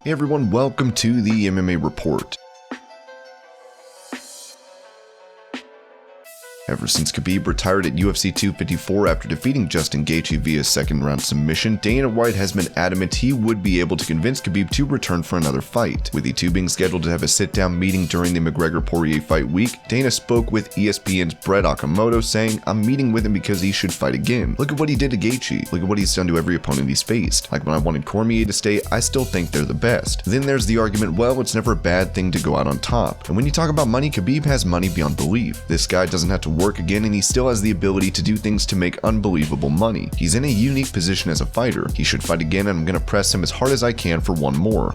Hey everyone, welcome to the MMA Report. Ever since Khabib retired at UFC 254 after defeating Justin Gaethje via second-round submission, Dana White has been adamant he would be able to convince Khabib to return for another fight. With the two being scheduled to have a sit-down meeting during the McGregor-Poirier fight week, Dana spoke with ESPN's Brett Okamoto saying, "I'm meeting with him because he should fight again. Look at what he did to Gaethje. Look at what he's done to every opponent he's faced. Like when I wanted Cormier to stay, I still think they're the best." Then there's the argument, well, it's never a bad thing to go out on top. And when you talk about money, Khabib has money beyond belief. This guy doesn't have to work again, and he still has the ability to do things to make unbelievable money. He's in a unique position as a fighter. He should fight again, and I'm going to press him as hard as I can for one more.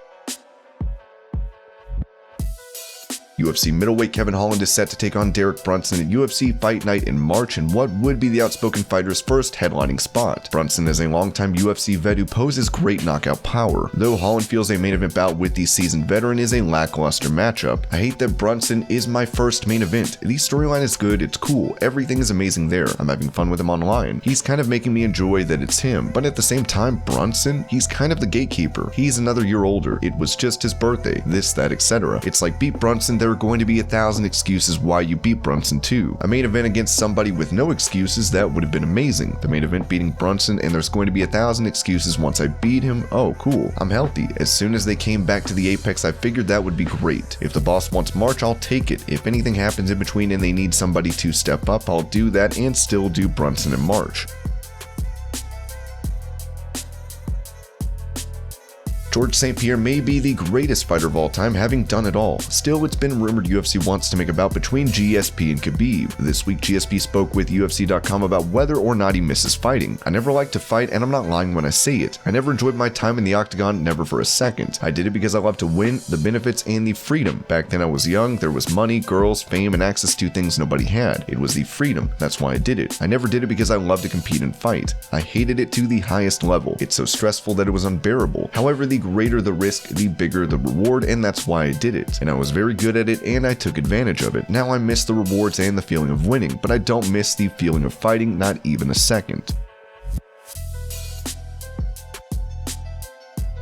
UFC middleweight Kevin Holland is set to take on Derek Brunson at UFC Fight Night in March in what would be the outspoken fighter's first headlining spot. Brunson is a longtime UFC vet who poses great knockout power, though Holland feels a main event bout with the seasoned veteran is a lackluster matchup. I hate that Brunson is my first main event. The storyline is good, it's cool, everything is amazing there. I'm having fun with him online. He's kind of making me enjoy that it's him, but at the same time, Brunson, he's kind of the gatekeeper. He's another year older. It was just his birthday, this, that, etc. It's like beat Brunson, there are going to be 1,000 excuses why you beat Brunson too. A main event against somebody with no excuses, that would have been amazing. The main event beating Brunson, and there's going to be 1,000 excuses once I beat him. Oh cool, I'm healthy. As soon as they came back to the Apex, I figured that would be great. If the boss wants March, I'll take it. If anything happens in between and they need somebody to step up, I'll do that and still do Brunson in March. George St Pierre may be the greatest fighter of all time, having done it all. Still, it's been rumored UFC wants to make a bout between GSP and Khabib. This week, GSP spoke with UFC.com about whether or not he misses fighting. "I never like to fight, and I'm not lying when I say it. I never enjoyed my time in the octagon, never for a second. I did it because I love to win, the benefits, and the freedom. Back then I was young, there was money, girls, fame, and access to things nobody had. It was the freedom, that's why I did it. I never did it because I love to compete and fight. I hated it to the highest level. It's so stressful that it was unbearable. However, the greater the risk, the bigger the reward, and that's why I did it. And I was very good at it, and I took advantage of it. Now I miss the rewards and the feeling of winning, but I don't miss the feeling of fighting, not even a second."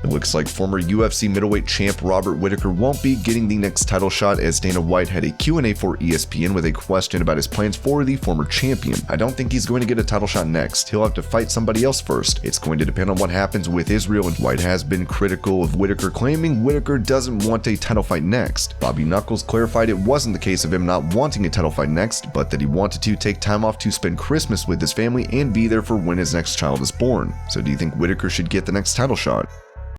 It looks like former UFC middleweight champ Robert Whittaker won't be getting the next title shot, as Dana White had a Q&A for ESPN with a question about his plans for the former champion. "I don't think he's going to get a title shot next. He'll have to fight somebody else first. It's going to depend on what happens with Israel," and White has been critical of Whittaker, claiming Whittaker doesn't want a title fight next. Bobby Knuckles clarified it wasn't the case of him not wanting a title fight next, but that he wanted to take time off to spend Christmas with his family and be there for when his next child is born. So do you think Whittaker should get the next title shot?